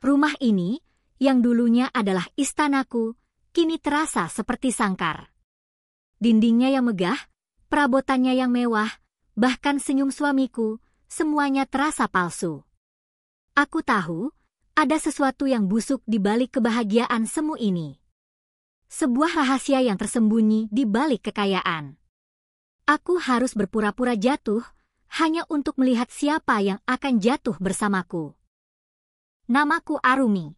Rumah ini, yang dulunya adalah istanaku, kini terasa seperti sangkar. Dindingnya yang megah, perabotannya yang mewah, bahkan senyum suamiku, semuanya terasa palsu. Aku tahu, ada sesuatu yang busuk di balik kebahagiaan semu ini. Sebuah rahasia yang tersembunyi di balik kekayaan. Aku harus berpura-pura jatuh, hanya untuk melihat siapa yang akan jatuh bersamaku. Namaku Arumi.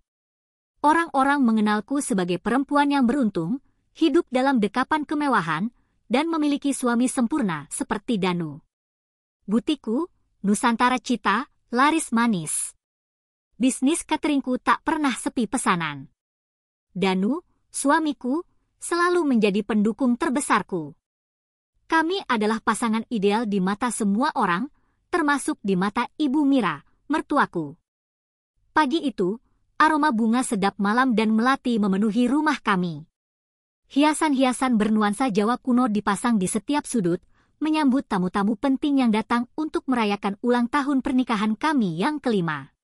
Orang-orang mengenalku sebagai perempuan yang beruntung, hidup dalam dekapan kemewahan, dan memiliki suami sempurna seperti Danu. Butiku, Nusantara Cita, laris manis. Bisnis cateringku tak pernah sepi pesanan. Danu, suamiku, selalu menjadi pendukung terbesarku. Kami adalah pasangan ideal di mata semua orang, termasuk di mata Ibu Mira, mertuaku. Pagi itu, aroma bunga sedap malam dan melati memenuhi rumah kami. Hiasan-hiasan bernuansa Jawa kuno dipasang di setiap sudut, menyambut tamu-tamu penting yang datang untuk merayakan ulang tahun pernikahan kami yang kelima.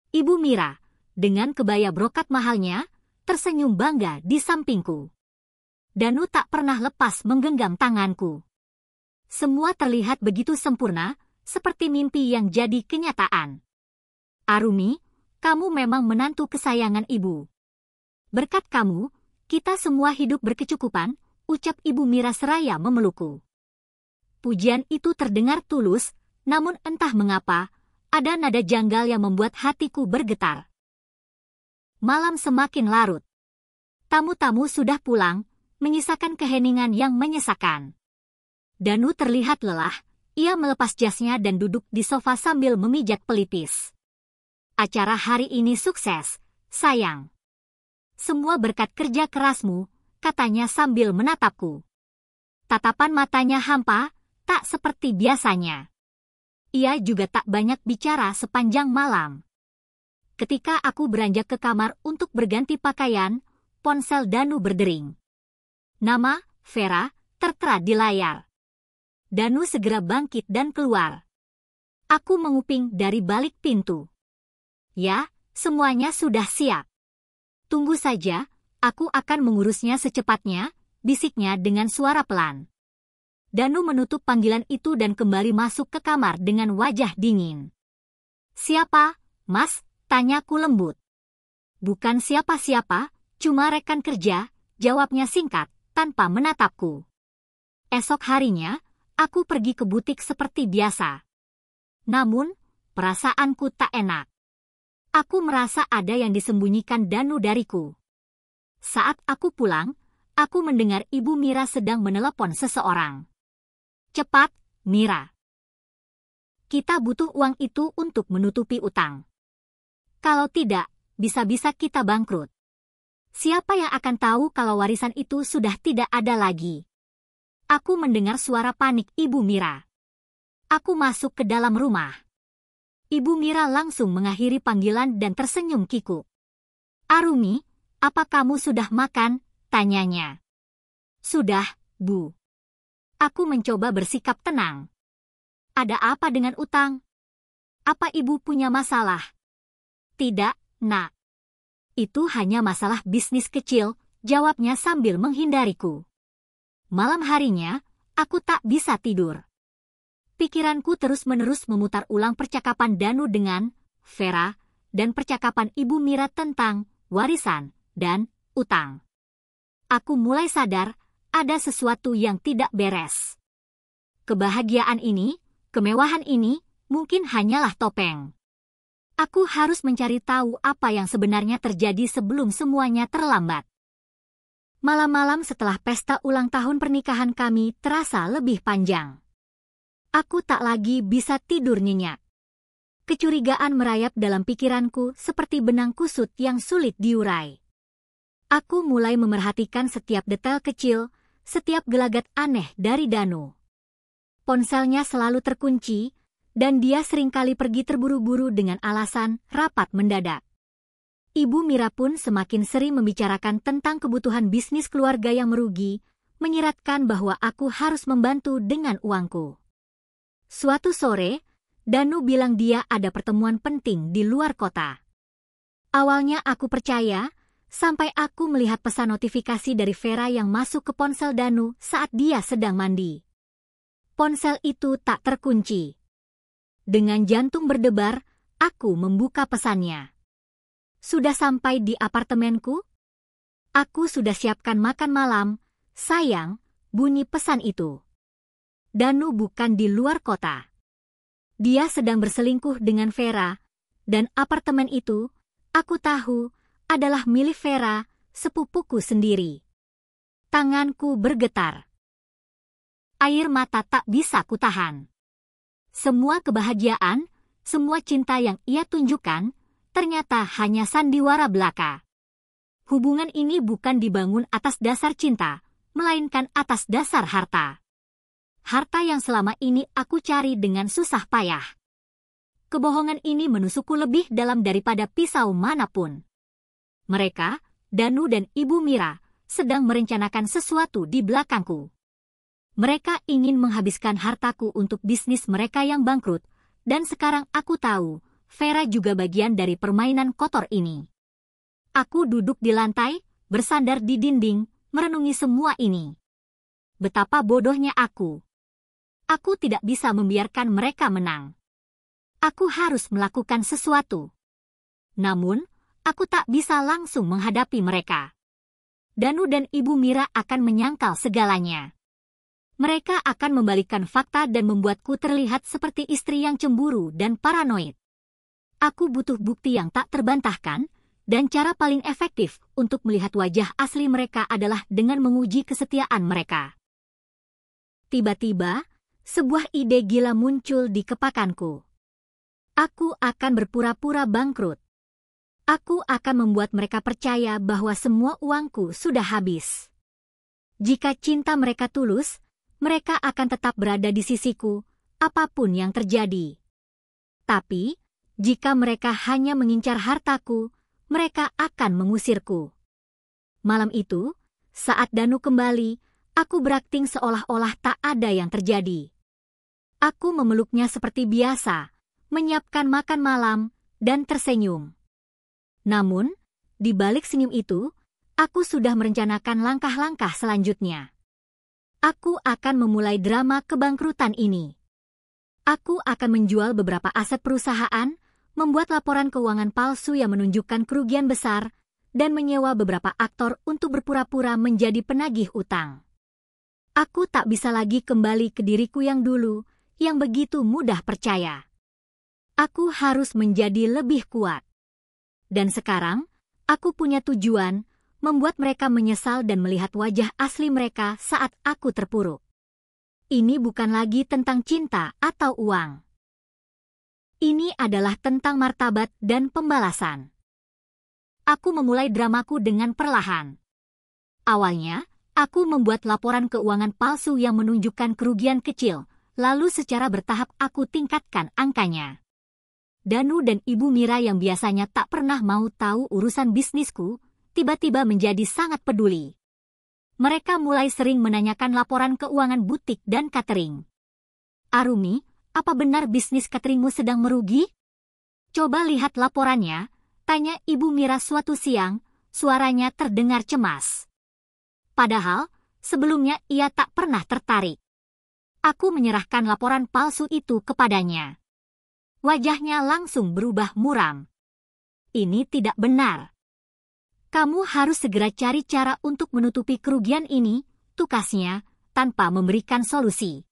Ibu Mira, dengan kebaya brokat mahalnya, tersenyum bangga di sampingku. Danu tak pernah lepas menggenggam tanganku. Semua terlihat begitu sempurna, seperti mimpi yang jadi kenyataan. Arumi, kamu memang menantu kesayangan ibu. Berkat kamu, kita semua hidup berkecukupan, ucap Ibu Mira seraya memelukku. Pujian itu terdengar tulus, namun entah mengapa, ada nada janggal yang membuat hatiku bergetar. Malam semakin larut. Tamu-tamu sudah pulang, menyisakan keheningan yang menyesakan. Danu terlihat lelah, ia melepas jasnya dan duduk di sofa sambil memijat pelipis. Acara hari ini sukses, sayang. Semua berkat kerja kerasmu, katanya sambil menatapku. Tatapan matanya hampa, tak seperti biasanya. Ia juga tak banyak bicara sepanjang malam. Ketika aku beranjak ke kamar untuk berganti pakaian, ponsel Danu berdering. Nama, Vera, tertera di layar. Danu segera bangkit dan keluar. Aku menguping dari balik pintu. Ya, semuanya sudah siap. Tunggu saja, aku akan mengurusnya secepatnya, bisiknya dengan suara pelan. Danu menutup panggilan itu dan kembali masuk ke kamar dengan wajah dingin. Siapa, Mas? Tanyaku lembut. Bukan siapa-siapa, cuma rekan kerja, jawabnya singkat, tanpa menatapku. Esok harinya, aku pergi ke butik seperti biasa. Namun, perasaanku tak enak. Aku merasa ada yang disembunyikan Danu dariku. Saat aku pulang, aku mendengar Ibu Mira sedang menelepon seseorang. Cepat, Mira. Kita butuh uang itu untuk menutupi utang. Kalau tidak, bisa-bisa kita bangkrut. Siapa yang akan tahu kalau warisan itu sudah tidak ada lagi? Aku mendengar suara panik Ibu Mira. Aku masuk ke dalam rumah. Ibu Mira langsung mengakhiri panggilan dan tersenyum kikuk. Arumi, apa kamu sudah makan? Tanyanya. Sudah, Bu. Aku mencoba bersikap tenang. Ada apa dengan utang? Apa ibu punya masalah? Tidak, Nak. Itu hanya masalah bisnis kecil, jawabnya sambil menghindariku. Malam harinya, aku tak bisa tidur. Pikiranku terus-menerus memutar ulang percakapan Danu dengan Vera dan percakapan Ibu Mira tentang warisan dan utang. Aku mulai sadar ada sesuatu yang tidak beres. Kebahagiaan ini, kemewahan ini, mungkin hanyalah topeng. Aku harus mencari tahu apa yang sebenarnya terjadi sebelum semuanya terlambat. Malam-malam setelah pesta ulang tahun pernikahan kami terasa lebih panjang. Aku tak lagi bisa tidur nyenyak. Kecurigaan merayap dalam pikiranku seperti benang kusut yang sulit diurai. Aku mulai memerhatikan setiap detail kecil, setiap gelagat aneh dari Danu. Ponselnya selalu terkunci, dan dia seringkali pergi terburu-buru dengan alasan rapat mendadak. Ibu Mira pun semakin sering membicarakan tentang kebutuhan bisnis keluarga yang merugi, menyiratkan bahwa aku harus membantu dengan uangku. Suatu sore, Danu bilang dia ada pertemuan penting di luar kota. Awalnya aku percaya, sampai aku melihat pesan notifikasi dari Vera yang masuk ke ponsel Danu saat dia sedang mandi. Ponsel itu tak terkunci. Dengan jantung berdebar, aku membuka pesannya. Sudah sampai di apartemenku? Aku sudah siapkan makan malam, sayang, bunyi pesan itu. Danu bukan di luar kota. Dia sedang berselingkuh dengan Vera, dan apartemen itu, aku tahu, adalah milik Vera, sepupuku sendiri. Tanganku bergetar. Air mata tak bisa kutahan. Semua kebahagiaan, semua cinta yang ia tunjukkan, ternyata hanya sandiwara belaka. Hubungan ini bukan dibangun atas dasar cinta, melainkan atas dasar harta. Harta yang selama ini aku cari dengan susah payah. Kebohongan ini menusukku lebih dalam daripada pisau manapun. Mereka, Danu dan Ibu Mira, sedang merencanakan sesuatu di belakangku. Mereka ingin menghabiskan hartaku untuk bisnis mereka yang bangkrut, dan sekarang aku tahu, Vera juga bagian dari permainan kotor ini. Aku duduk di lantai, bersandar di dinding, merenungi semua ini. Betapa bodohnya aku. Aku tidak bisa membiarkan mereka menang. Aku harus melakukan sesuatu. Namun, aku tak bisa langsung menghadapi mereka. Danu dan Ibu Mira akan menyangkal segalanya. Mereka akan membalikkan fakta dan membuatku terlihat seperti istri yang cemburu dan paranoid. Aku butuh bukti yang tak terbantahkan, dan cara paling efektif untuk melihat wajah asli mereka adalah dengan menguji kesetiaan mereka. Tiba-tiba, sebuah ide gila muncul di kepalanya. Aku akan berpura-pura bangkrut. Aku akan membuat mereka percaya bahwa semua uangku sudah habis. Jika cinta mereka tulus, mereka akan tetap berada di sisiku, apapun yang terjadi. Tapi, jika mereka hanya mengincar hartaku, mereka akan mengusirku. Malam itu, saat Danu kembali, aku berakting seolah-olah tak ada yang terjadi. Aku memeluknya seperti biasa, menyiapkan makan malam, dan tersenyum. Namun, di balik senyum itu, aku sudah merencanakan langkah-langkah selanjutnya. Aku akan memulai drama kebangkrutan ini. Aku akan menjual beberapa aset perusahaan, membuat laporan keuangan palsu yang menunjukkan kerugian besar, dan menyewa beberapa aktor untuk berpura-pura menjadi penagih utang. Aku tak bisa lagi kembali ke diriku yang dulu, yang begitu mudah percaya. Aku harus menjadi lebih kuat. Dan sekarang, aku punya tujuan, membuat mereka menyesal dan melihat wajah asli mereka saat aku terpuruk. Ini bukan lagi tentang cinta atau uang. Ini adalah tentang martabat dan pembalasan. Aku memulai dramaku dengan perlahan. Awalnya, aku membuat laporan keuangan palsu yang menunjukkan kerugian kecil, lalu secara bertahap aku tingkatkan angkanya. Danu dan Ibu Mira yang biasanya tak pernah mau tahu urusan bisnisku, tiba-tiba menjadi sangat peduli. Mereka mulai sering menanyakan laporan keuangan butik dan catering. Arumi, apa benar bisnis cateringmu sedang merugi? Coba lihat laporannya, tanya Ibu Mira suatu siang, suaranya terdengar cemas. Padahal, sebelumnya ia tak pernah tertarik. Aku menyerahkan laporan palsu itu kepadanya. Wajahnya langsung berubah muram. Ini tidak benar. Kamu harus segera cari cara untuk menutupi kerugian ini, tukasnya, tanpa memberikan solusi.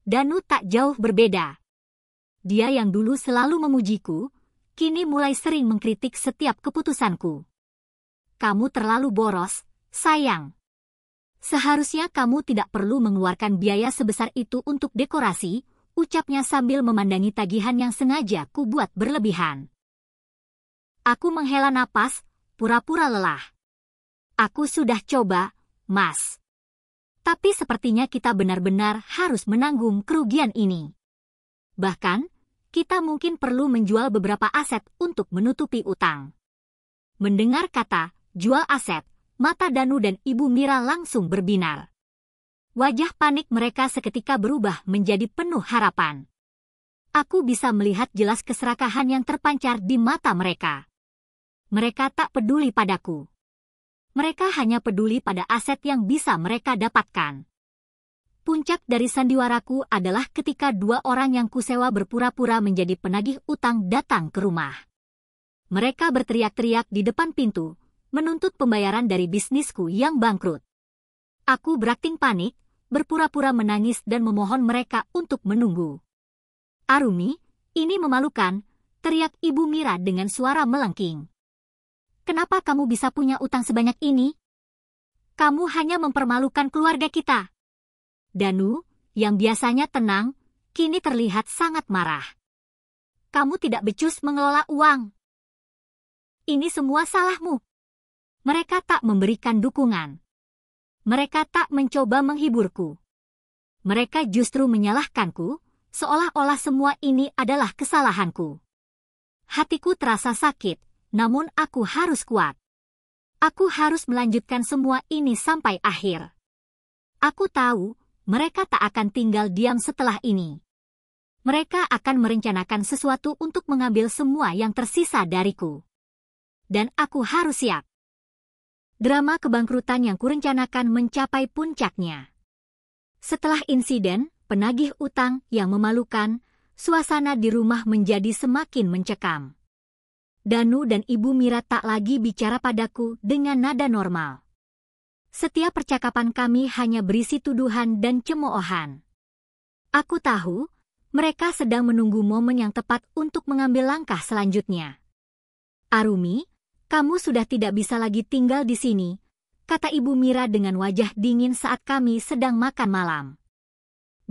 Danu tak jauh berbeda. Dia yang dulu selalu memujiku, kini mulai sering mengkritik setiap keputusanku. Kamu terlalu boros, sayang. Seharusnya kamu tidak perlu mengeluarkan biaya sebesar itu untuk dekorasi, ucapnya sambil memandangi tagihan yang sengaja ku buat berlebihan. Aku menghela napas, pura-pura lelah. Aku sudah coba, Mas. Tapi sepertinya kita benar-benar harus menanggung kerugian ini. Bahkan, kita mungkin perlu menjual beberapa aset untuk menutupi utang. Mendengar kata, jual aset, mata Danu dan Ibu Mira langsung berbinar. Wajah panik mereka seketika berubah menjadi penuh harapan. Aku bisa melihat jelas keserakahan yang terpancar di mata mereka. Mereka tak peduli padaku. Mereka hanya peduli pada aset yang bisa mereka dapatkan. Puncak dari sandiwaraku adalah ketika 2 orang yang kusewa berpura-pura menjadi penagih utang datang ke rumah. Mereka berteriak-teriak di depan pintu, menuntut pembayaran dari bisnisku yang bangkrut. Aku berakting panik, berpura-pura menangis dan memohon mereka untuk menunggu. "Arumi, ini memalukan," teriak Ibu Mira dengan suara melengking. "Kenapa kamu bisa punya utang sebanyak ini? Kamu hanya mempermalukan keluarga kita." Danu, yang biasanya tenang, kini terlihat sangat marah. "Kamu tidak becus mengelola uang. Ini semua salahmu." Mereka tak memberikan dukungan. Mereka tak mencoba menghiburku. Mereka justru menyalahkanku, seolah-olah semua ini adalah kesalahanku. Hatiku terasa sakit, namun aku harus kuat. Aku harus melanjutkan semua ini sampai akhir. Aku tahu, mereka tak akan tinggal diam setelah ini. Mereka akan merencanakan sesuatu untuk mengambil semua yang tersisa dariku. Dan aku harus siap. Drama kebangkrutan yang kurencanakan mencapai puncaknya. Setelah insiden, penagih utang yang memalukan, suasana di rumah menjadi semakin mencekam. Danu dan Ibu Mira tak lagi bicara padaku dengan nada normal. Setiap percakapan kami hanya berisi tuduhan dan cemoohan. Aku tahu, mereka sedang menunggu momen yang tepat untuk mengambil langkah selanjutnya. "Arumi, kamu sudah tidak bisa lagi tinggal di sini," kata Ibu Mira dengan wajah dingin saat kami sedang makan malam.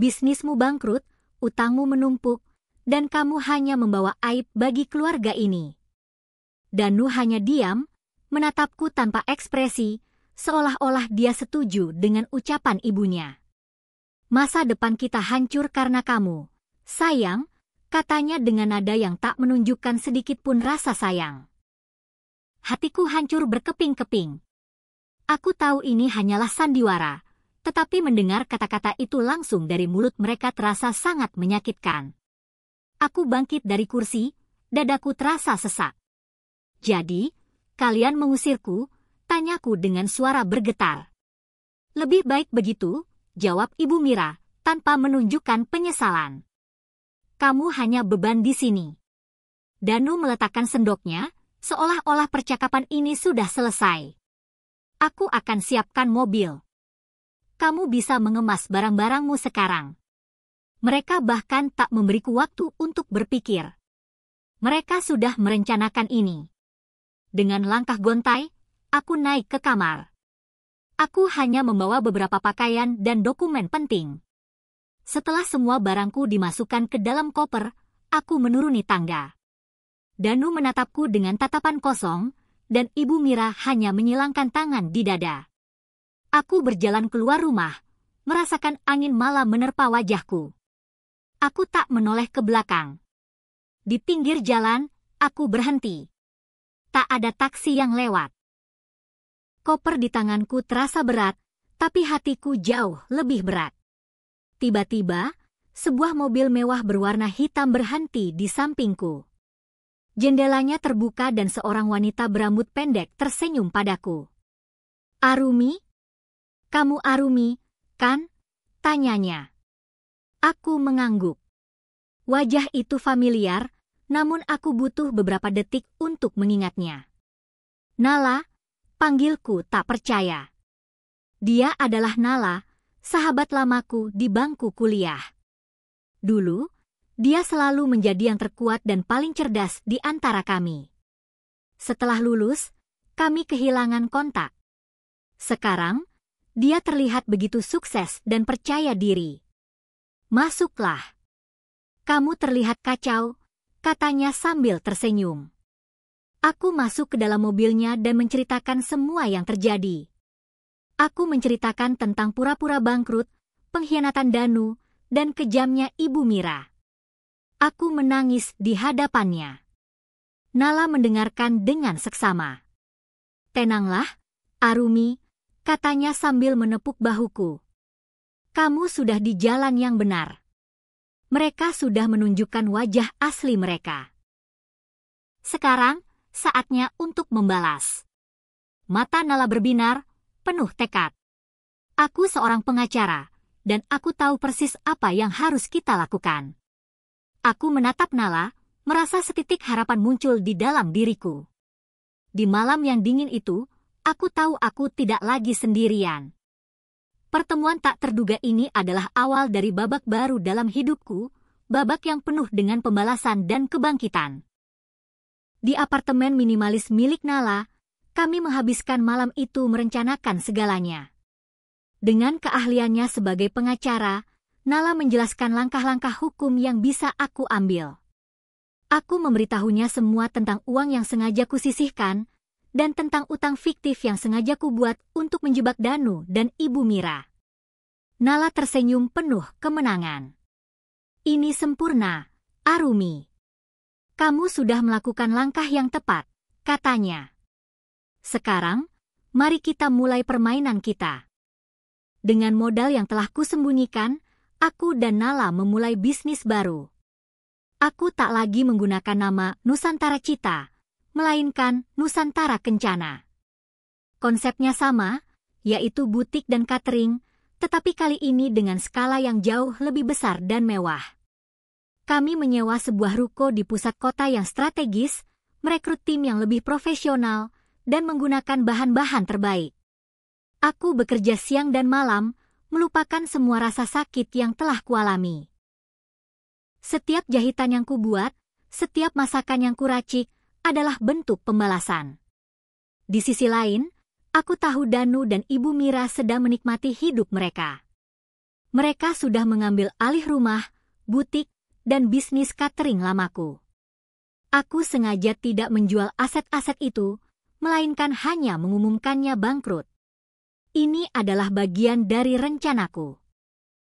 "Bisnismu bangkrut, utangmu menumpuk, dan kamu hanya membawa aib bagi keluarga ini." Danu hanya diam, menatapku tanpa ekspresi, seolah-olah dia setuju dengan ucapan ibunya. "Masa depan kita hancur karena kamu, sayang," katanya dengan nada yang tak menunjukkan sedikit pun rasa sayang. Hatiku hancur berkeping-keping. Aku tahu ini hanyalah sandiwara, tetapi mendengar kata-kata itu langsung dari mulut mereka terasa sangat menyakitkan. Aku bangkit dari kursi, dadaku terasa sesak. "Jadi, kalian mengusirku?" tanyaku dengan suara bergetar. "Lebih baik begitu," jawab Ibu Mira, tanpa menunjukkan penyesalan. "Kamu hanya beban di sini." Danu meletakkan sendoknya, seolah-olah percakapan ini sudah selesai. "Aku akan siapkan mobil. Kamu bisa mengemas barang-barangmu sekarang." Mereka bahkan tak memberiku waktu untuk berpikir. Mereka sudah merencanakan ini. Dengan langkah gontai, aku naik ke kamar. Aku hanya membawa beberapa pakaian dan dokumen penting. Setelah semua barangku dimasukkan ke dalam koper, aku menuruni tangga. Danu menatapku dengan tatapan kosong, dan Ibu Mira hanya menyilangkan tangan di dada. Aku berjalan keluar rumah, merasakan angin malam menerpa wajahku. Aku tak menoleh ke belakang. Di pinggir jalan, aku berhenti. Tak ada taksi yang lewat. Koper di tanganku terasa berat, tapi hatiku jauh lebih berat. Tiba-tiba, sebuah mobil mewah berwarna hitam berhenti di sampingku. Jendelanya terbuka dan seorang wanita berambut pendek tersenyum padaku. "Arumi? Kamu Arumi, kan?" tanyanya. Aku mengangguk. Wajah itu familiar, namun aku butuh beberapa detik untuk mengingatnya. "Nala," panggilku tak percaya. Dia adalah Nala, sahabat lamaku di bangku kuliah. Dulu, dia selalu menjadi yang terkuat dan paling cerdas di antara kami. Setelah lulus, kami kehilangan kontak. Sekarang, dia terlihat begitu sukses dan percaya diri. "Masuklah. Kamu terlihat kacau," katanya sambil tersenyum. Aku masuk ke dalam mobilnya dan menceritakan semua yang terjadi. Aku menceritakan tentang pura-pura bangkrut, pengkhianatan Danu, dan kejamnya Ibu Mira. Aku menangis di hadapannya. Nala mendengarkan dengan seksama. "Tenanglah, Arumi," katanya sambil menepuk bahuku. "Kamu sudah di jalan yang benar. Mereka sudah menunjukkan wajah asli mereka. Sekarang, saatnya untuk membalas. Mata Nala berbinar, penuh tekad. Aku seorang pengacara, dan aku tahu persis apa yang harus kita lakukan. Aku menatap Nala, merasa setitik harapan muncul di dalam diriku. Di malam yang dingin itu, aku tahu aku tidak lagi sendirian. Pertemuan tak terduga ini adalah awal dari babak baru dalam hidupku, babak yang penuh dengan pembalasan dan kebangkitan. Di apartemen minimalis milik Nala, kami menghabiskan malam itu merencanakan segalanya. Dengan keahliannya sebagai pengacara, Nala menjelaskan langkah-langkah hukum yang bisa aku ambil. Aku memberitahunya semua tentang uang yang sengaja kusisihkan dan tentang utang fiktif yang sengaja kubuat untuk menjebak Danu dan Ibu Mira. Nala tersenyum penuh kemenangan. Ini sempurna, Arumi. Kamu sudah melakukan langkah yang tepat, katanya. Sekarang, mari kita mulai permainan kita. Dengan modal yang telah kusembunyikan, aku dan Nala memulai bisnis baru. Aku tak lagi menggunakan nama Nusantara Cita, melainkan Nusantara Kencana. Konsepnya sama, yaitu butik dan catering, tetapi kali ini dengan skala yang jauh lebih besar dan mewah. Kami menyewa sebuah ruko di pusat kota yang strategis, merekrut tim yang lebih profesional, dan menggunakan bahan-bahan terbaik. Aku bekerja siang dan malam, melupakan semua rasa sakit yang telah kualami. Setiap jahitan yang kubuat, setiap masakan yang kuracik, adalah bentuk pembalasan. Di sisi lain, aku tahu Danu dan Ibu Mira sedang menikmati hidup mereka. Mereka sudah mengambil alih rumah, butik, dan bisnis catering lamaku. Aku sengaja tidak menjual aset-aset itu, melainkan hanya mengumumkannya bangkrut. Ini adalah bagian dari rencanaku.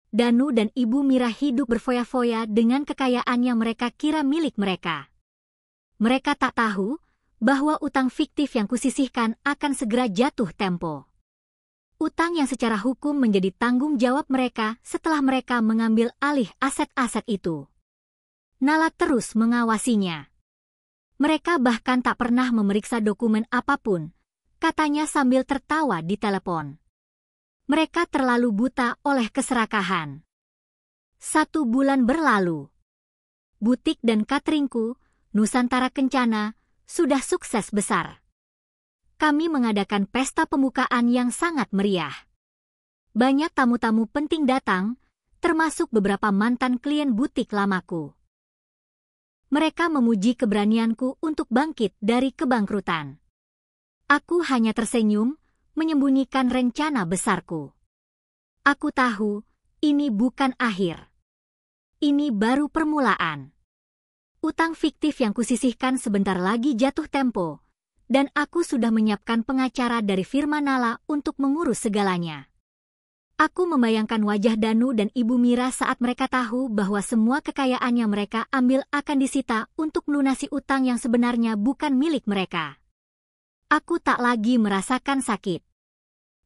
Danu dan Ibu Mira hidup berfoya-foya dengan kekayaan yang mereka kira milik mereka. Mereka tak tahu bahwa utang fiktif yang kusisihkan akan segera jatuh tempo. Utang yang secara hukum menjadi tanggung jawab mereka setelah mereka mengambil alih aset-aset itu. Nala terus mengawasinya. Mereka bahkan tak pernah memeriksa dokumen apapun, katanya sambil tertawa di telepon. Mereka terlalu buta oleh keserakahan. 1 bulan berlalu. Butik dan cateringku, Nusantara Kencana, sudah sukses besar. Kami mengadakan pesta pembukaan yang sangat meriah. Banyak tamu-tamu penting datang, termasuk beberapa mantan klien butik lamaku. Mereka memuji keberanianku untuk bangkit dari kebangkrutan. Aku hanya tersenyum, menyembunyikan rencana besarku. Aku tahu, ini bukan akhir. Ini baru permulaan. Utang fiktif yang kusisihkan sebentar lagi jatuh tempo, dan aku sudah menyiapkan pengacara dari firma Nala untuk mengurus segalanya. Aku membayangkan wajah Danu dan Ibu Mira saat mereka tahu bahwa semua kekayaan yang mereka ambil akan disita untuk melunasi utang yang sebenarnya bukan milik mereka. Aku tak lagi merasakan sakit.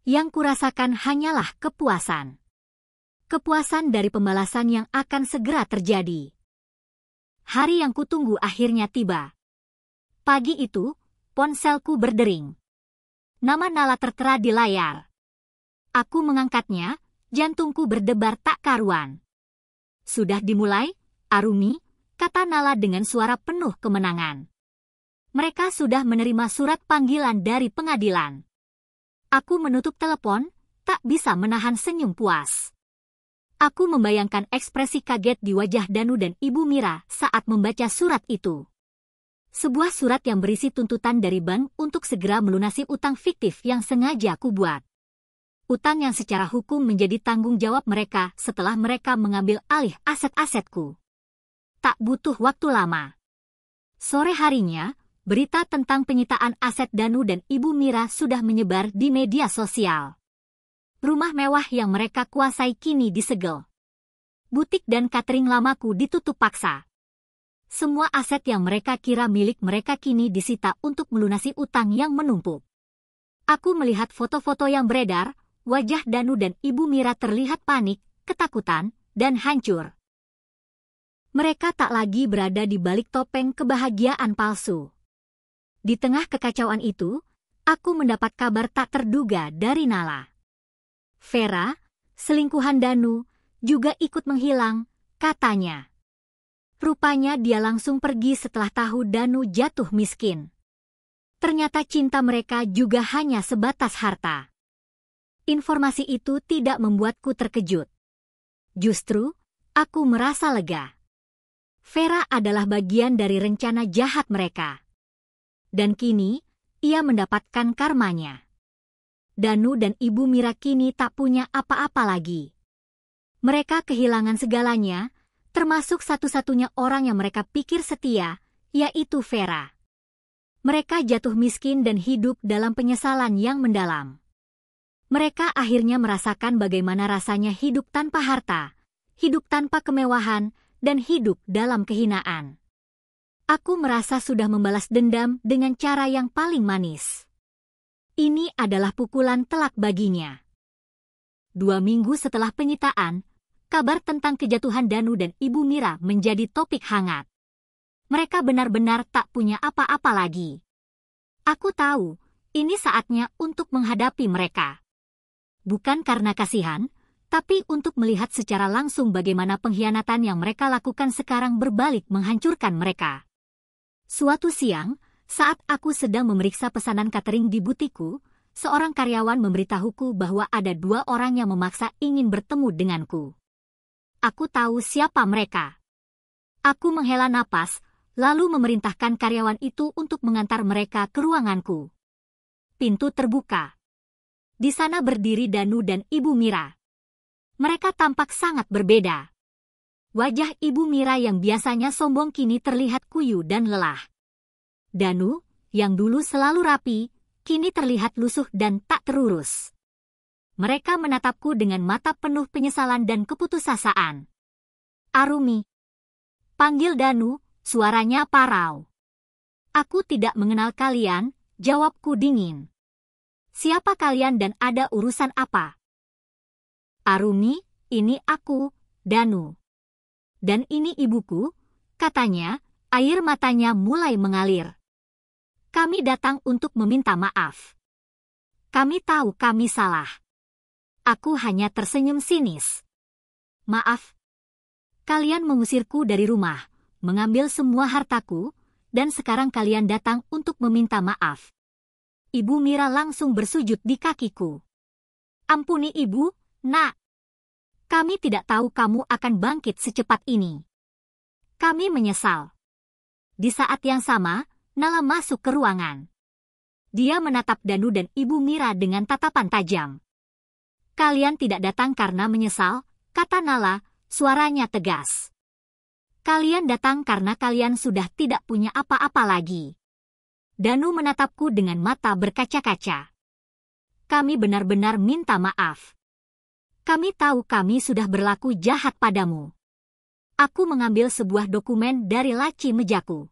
Yang kurasakan hanyalah kepuasan. Kepuasan dari pembalasan yang akan segera terjadi. Hari yang kutunggu akhirnya tiba. Pagi itu, ponselku berdering. Nama Nala tertera di layar. Aku mengangkatnya, jantungku berdebar tak karuan. Sudah dimulai, Arumi, kata Nala dengan suara penuh kemenangan. Mereka sudah menerima surat panggilan dari pengadilan. Aku menutup telepon, tak bisa menahan senyum puas. Aku membayangkan ekspresi kaget di wajah Danu dan Ibu Mira saat membaca surat itu. Sebuah surat yang berisi tuntutan dari bank untuk segera melunasi utang fiktif yang sengaja kubuat. Utang yang secara hukum menjadi tanggung jawab mereka setelah mereka mengambil alih aset-asetku. Tak butuh waktu lama. Sore harinya, berita tentang penyitaan aset Danu dan Ibu Mira sudah menyebar di media sosial. Rumah mewah yang mereka kuasai kini disegel. Butik dan catering lamaku ditutup paksa. Semua aset yang mereka kira milik mereka kini disita untuk melunasi utang yang menumpuk. Aku melihat foto-foto yang beredar, wajah Danu dan Ibu Mira terlihat panik, ketakutan, dan hancur. Mereka tak lagi berada di balik topeng kebahagiaan palsu. Di tengah kekacauan itu, aku mendapat kabar tak terduga dari Nala. Vera, selingkuhan Danu, juga ikut menghilang, katanya. Rupanya dia langsung pergi setelah tahu Danu jatuh miskin. Ternyata cinta mereka juga hanya sebatas harta. Informasi itu tidak membuatku terkejut. Justru, aku merasa lega. Vera adalah bagian dari rencana jahat mereka. Dan kini, ia mendapatkan karmanya. Danu dan Ibu Mira kini tak punya apa-apa lagi. Mereka kehilangan segalanya, termasuk satu-satunya orang yang mereka pikir setia, yaitu Vera. Mereka jatuh miskin dan hidup dalam penyesalan yang mendalam. Mereka akhirnya merasakan bagaimana rasanya hidup tanpa harta, hidup tanpa kemewahan, dan hidup dalam kehinaan. Aku merasa sudah membalas dendam dengan cara yang paling manis. Ini adalah pukulan telak baginya. 2 minggu setelah penyitaan, kabar tentang kejatuhan Danu dan Ibu Mira menjadi topik hangat. Mereka benar-benar tak punya apa-apa lagi. Aku tahu, ini saatnya untuk menghadapi mereka. Bukan karena kasihan, tapi untuk melihat secara langsung bagaimana pengkhianatan yang mereka lakukan sekarang berbalik menghancurkan mereka. Suatu siang, saat aku sedang memeriksa pesanan catering di butikku, seorang karyawan memberitahuku bahwa ada 2 orang yang memaksa ingin bertemu denganku. Aku tahu siapa mereka. Aku menghela napas, lalu memerintahkan karyawan itu untuk mengantar mereka ke ruanganku. Pintu terbuka. Di sana berdiri Danu dan Ibu Mira. Mereka tampak sangat berbeda. Wajah Ibu Mira yang biasanya sombong kini terlihat kuyu dan lelah. Danu, yang dulu selalu rapi, kini terlihat lusuh dan tak terurus. Mereka menatapku dengan mata penuh penyesalan dan keputusasaan. Arumi. Panggil Danu, suaranya parau. Aku tidak mengenal kalian, jawabku dingin. Siapa kalian dan ada urusan apa? Arumi, ini aku, Danu. Dan ini ibuku, katanya, air matanya mulai mengalir. Kami datang untuk meminta maaf. Kami tahu kami salah. Aku hanya tersenyum sinis. Maaf. Kalian mengusirku dari rumah, mengambil semua hartaku, dan sekarang kalian datang untuk meminta maaf. Ibu Mira langsung bersujud di kakiku. Ampuni ibu, nak. Kami tidak tahu kamu akan bangkit secepat ini. Kami menyesal. Di saat yang sama, Nala masuk ke ruangan. Dia menatap Danu dan Ibu Mira dengan tatapan tajam. Kalian tidak datang karena menyesal, kata Nala, suaranya tegas. Kalian datang karena kalian sudah tidak punya apa-apa lagi. Danu menatapku dengan mata berkaca-kaca. Kami benar-benar minta maaf. Kami tahu kami sudah berlaku jahat padamu. Aku mengambil sebuah dokumen dari laci mejaku.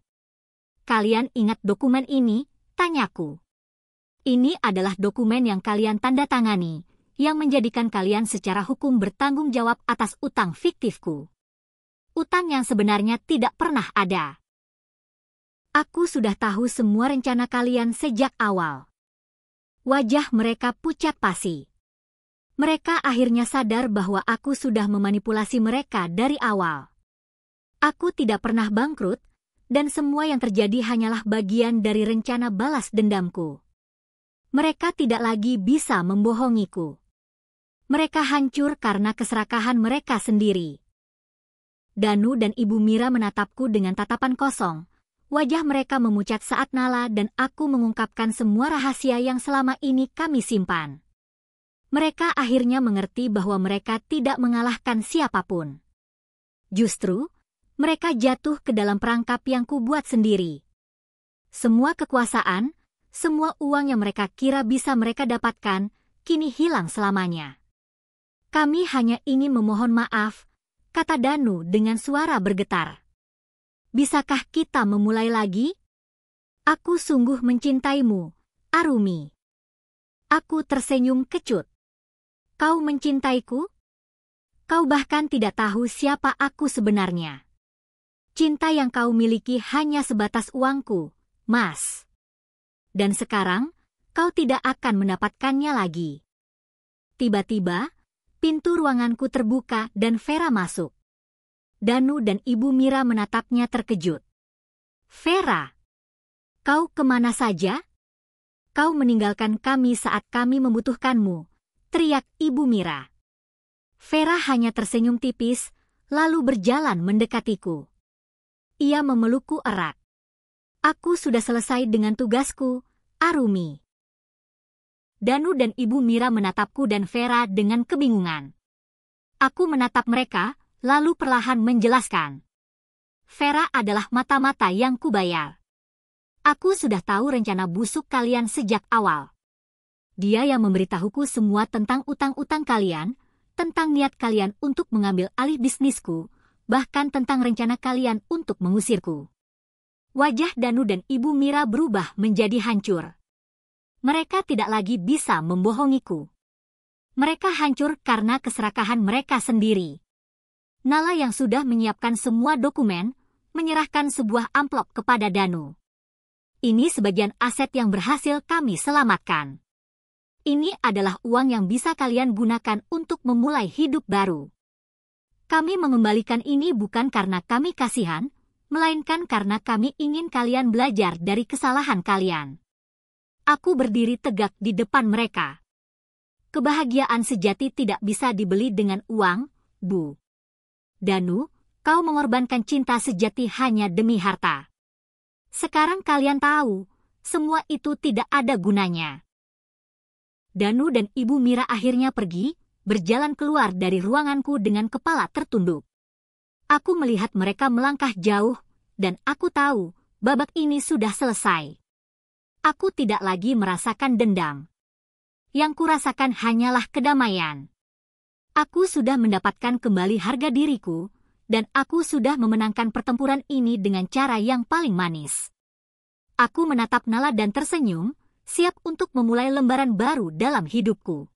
Kalian ingat dokumen ini? Tanyaku. Ini adalah dokumen yang kalian tanda tangani, yang menjadikan kalian secara hukum bertanggung jawab atas utang fiktifku. Utang yang sebenarnya tidak pernah ada. Aku sudah tahu semua rencana kalian sejak awal. Wajah mereka pucat pasi. Mereka akhirnya sadar bahwa aku sudah memanipulasi mereka dari awal. Aku tidak pernah bangkrut, dan semua yang terjadi hanyalah bagian dari rencana balas dendamku. Mereka tidak lagi bisa membohongiku. Mereka hancur karena keserakahan mereka sendiri. Danu dan Ibu Mira menatapku dengan tatapan kosong. Wajah mereka memucat saat Nala dan aku mengungkapkan semua rahasia yang selama ini kami simpan. Mereka akhirnya mengerti bahwa mereka tidak mengalahkan siapapun. Justru, mereka jatuh ke dalam perangkap yang kubuat sendiri. Semua kekuasaan, semua uang yang mereka kira bisa mereka dapatkan, kini hilang selamanya. Kami hanya ingin memohon maaf, kata Danu dengan suara bergetar. Bisakah kita memulai lagi? Aku sungguh mencintaimu, Arumi. Aku tersenyum kecut. Kau mencintaiku? Kau bahkan tidak tahu siapa aku sebenarnya. Cinta yang kau miliki hanya sebatas uangku, Mas. Dan sekarang, kau tidak akan mendapatkannya lagi. Tiba-tiba, pintu ruanganku terbuka dan Vera masuk. Danu dan Ibu Mira menatapnya terkejut. Vera, kau kemana saja? Kau meninggalkan kami saat kami membutuhkanmu, teriak Ibu Mira. Vera hanya tersenyum tipis, lalu berjalan mendekatiku. Ia memelukku erat. Aku sudah selesai dengan tugasku, Arumi. Danu dan Ibu Mira menatapku dan Vera dengan kebingungan. Aku menatap mereka, lalu perlahan menjelaskan. Vera adalah mata-mata yang kubayar. Aku sudah tahu rencana busuk kalian sejak awal. Dia yang memberitahuku semua tentang utang-utang kalian, tentang niat kalian untuk mengambil alih bisnisku, bahkan tentang rencana kalian untuk mengusirku. Wajah Danu dan Ibu Mira berubah menjadi hancur. Mereka tidak lagi bisa membohongiku. Mereka hancur karena keserakahan mereka sendiri. Nala yang sudah menyiapkan semua dokumen, menyerahkan sebuah amplop kepada Danu. Ini sebagian aset yang berhasil kami selamatkan. Ini adalah uang yang bisa kalian gunakan untuk memulai hidup baru. Kami mengembalikan ini bukan karena kami kasihan, melainkan karena kami ingin kalian belajar dari kesalahan kalian. Aku berdiri tegak di depan mereka. Kebahagiaan sejati tidak bisa dibeli dengan uang, Bu. Danu, kau mengorbankan cinta sejati hanya demi harta. Sekarang kalian tahu, semua itu tidak ada gunanya. Danu dan Ibu Mira akhirnya pergi, berjalan keluar dari ruanganku dengan kepala tertunduk. Aku melihat mereka melangkah jauh, dan aku tahu, babak ini sudah selesai. Aku tidak lagi merasakan dendam. Yang kurasakan hanyalah kedamaian. Aku sudah mendapatkan kembali harga diriku, dan aku sudah memenangkan pertempuran ini dengan cara yang paling manis. Aku menatap Nala dan tersenyum, siap untuk memulai lembaran baru dalam hidupku.